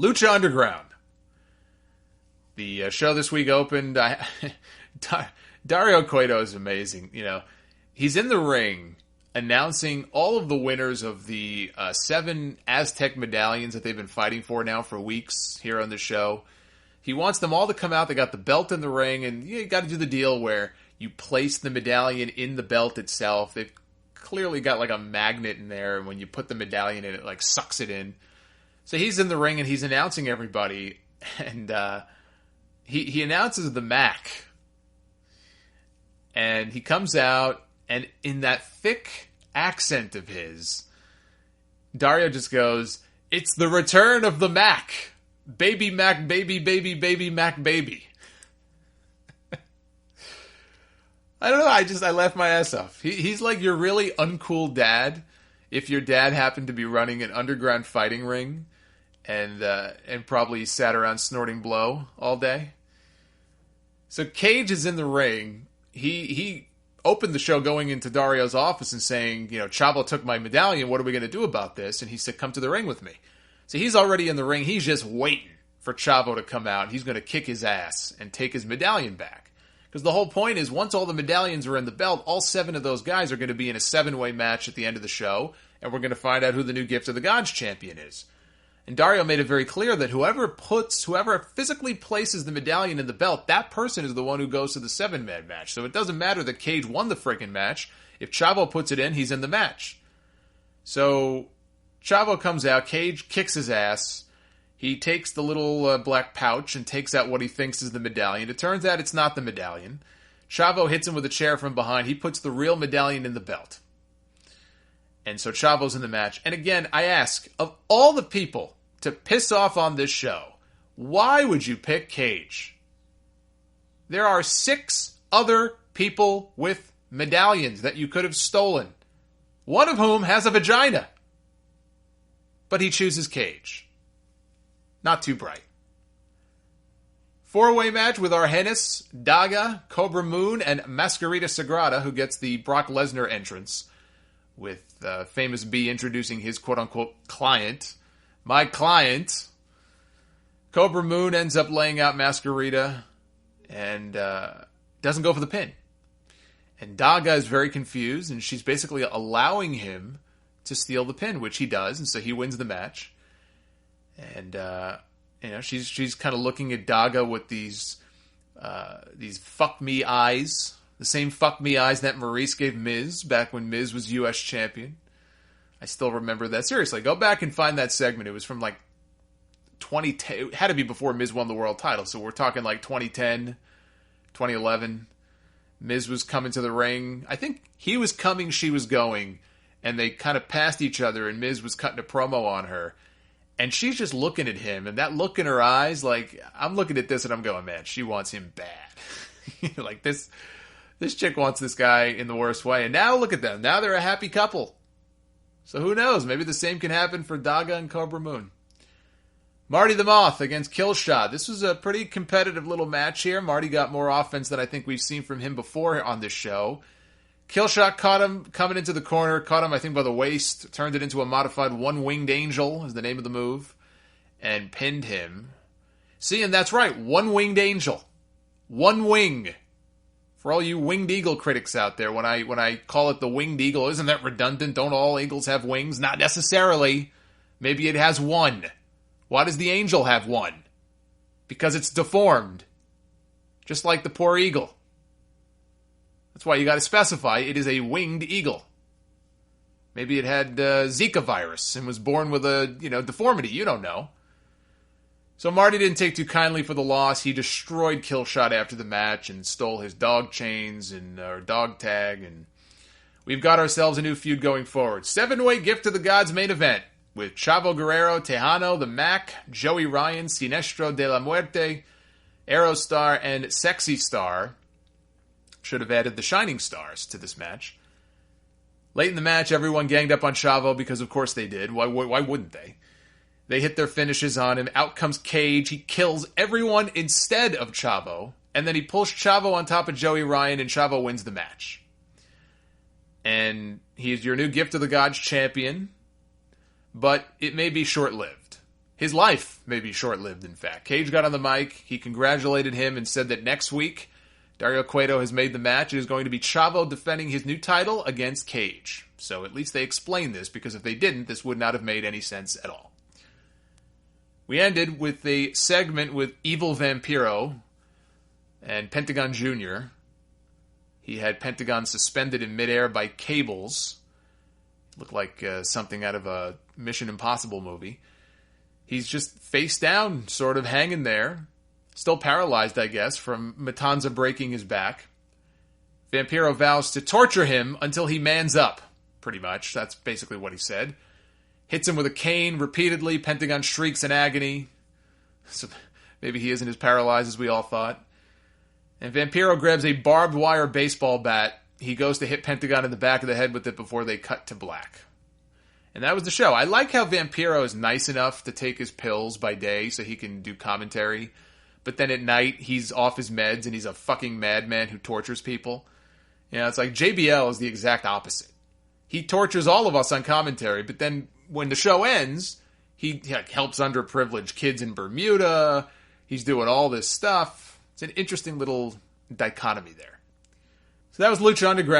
Lucha Underground. The show this week opened. Dario Cueto is amazing. You know, he's in the ring announcing all of the winners of the 7 Aztec medallions that they've been fighting for now for weeks here on the show. He wants them all to come out. They got the belt in the ring, and you got to do the deal where you place the medallion in the belt itself. They've clearly got like a magnet in there, and when you put the medallion in, it like sucks it in. So he's in the ring, and he's announcing everybody, and he announces the Mac. And he comes out, and in that thick accent of his, Dario just goes, "It's the return of the Mac. Baby Mac, baby, baby, baby Mac, baby." I don't know, I laughed my ass off. He's like your really uncool dad if your dad happened to be running an underground fighting ring and probably sat around snorting blow all day. So Cage is in the ring. He opened the show going into Dario's office and saying, you know, Chavo took my medallion. What are we going to do about this? And he said, come to the ring with me. So he's already in the ring. He's just waiting for Chavo to come out. He's going to kick his ass and take his medallion back. Because the whole point is once all the medallions are in the belt, all 7 of those guys are going to be in a 7-way match at the end of the show. And we're going to find out who the new Gift of the Gods champion is. And Dario made it very clear that whoever physically places the medallion in the belt, that person is the one who goes to the 7-man match. So it doesn't matter that Cage won the freaking match. If Chavo puts it in, he's in the match. So Chavo comes out, Cage kicks his ass. He takes the little black pouch and takes out what he thinks is the medallion. It turns out it's not the medallion. Chavo hits him with a chair from behind. He puts the real medallion in the belt. And so Chavo's in the match. And again, I ask, of all the people to piss off on this show, why would you pick Cage? There are 6 other people with medallions that you could have stolen, one of whom has a vagina. But he chooses Cage. Not too bright. 4-way match with Argenis, Daga, Cobra Moon, and Mascarita Sagrada, who gets the Brock Lesnar entrance, with Famous B introducing his quote-unquote client. My client. Cobra Moon ends up laying out Mascarita and doesn't go for the pin. And Daga is very confused, and she's basically allowing him to steal the pin, which he does, and so he wins the match. And she's kind of looking at Daga with these fuck me eyes, the same fuck me eyes that Maurice gave Miz back when Miz was U.S. champion. I still remember that. Seriously, go back and find that segment. It was from like 2010. It had to be before Miz won the world title. So we're talking like 2010, 2011. Miz was coming to the ring. I think he was coming, she was going. And they kind of passed each other, and Miz was cutting a promo on her. And she's just looking at him, and that look in her eyes, like, I'm looking at this and I'm going, man, she wants him bad. Like, this chick wants this guy in the worst way. And now look at them. Now they're a happy couple. So who knows? Maybe the same can happen for Daga and Cobra Moon. Marty the Moth against Killshot. This was a pretty competitive little match here. Marty got more offense than I think we've seen from him before on this show. Killshot caught him coming into the corner, caught him, I think, by the waist, turned it into a modified One-Winged Angel, is the name of the move, and pinned him. See, and that's right, One-Winged Angel. One wing. For all you Winged Eagle critics out there, when I call it the Winged Eagle, isn't that redundant? Don't all eagles have wings? Not necessarily. Maybe it has one. Why does the angel have one? Because it's deformed. Just like the poor eagle. That's why you got to specify it is a winged eagle. Maybe it had Zika virus and was born with a deformity. You don't know. So Marty didn't take too kindly for the loss. He destroyed Killshot after the match and stole his dog chains and or dog tag. And we've got ourselves a new feud going forward. 7-way Gift of the Gods main event with Chavo Guerrero, Tejano, the Mac, Joey Ryan, Sinestro de la Muerte, Aerostar, and Sexy Star. Should have added the Shining Stars to this match. Late in the match, everyone ganged up on Chavo because, of course, they did. Why wouldn't they? They hit their finishes on him. Out comes Cage. He kills everyone instead of Chavo. And then he pulls Chavo on top of Joey Ryan, and Chavo wins the match. And he is your new Gift of the Gods champion. But it may be short-lived. his life may be short-lived, in fact. Cage got on the mic. He congratulated him and said that next week, Dario Cueto has made the match. It is going to be Chavo defending his new title against Cage. So at least they explained this, because if they didn't, this would not have made any sense at all. We ended with a segment with Evil Vampiro and Pentagon Jr. He had Pentagon suspended in midair by cables. Looked like something out of a Mission Impossible movie. He's just face down, sort of hanging there. Still paralyzed, I guess, from Matanza breaking his back. Vampiro vows to torture him until he mans up, pretty much. That's basically what he said. Hits him with a cane repeatedly. Pentagon shrieks in agony. So maybe he isn't as paralyzed as we all thought. And Vampiro grabs a barbed wire baseball bat. He goes to hit Pentagon in the back of the head with it before they cut to black. And that was the show. I like how Vampiro is nice enough to take his pills by day so he can do commentary. But then at night, he's off his meds and he's a fucking madman who tortures people. You know, it's like JBL is the exact opposite. He tortures all of us on commentary, but then when the show ends, he helps underprivileged kids in Bermuda. He's doing all this stuff. It's an interesting little dichotomy there. So that was Lucha Underground.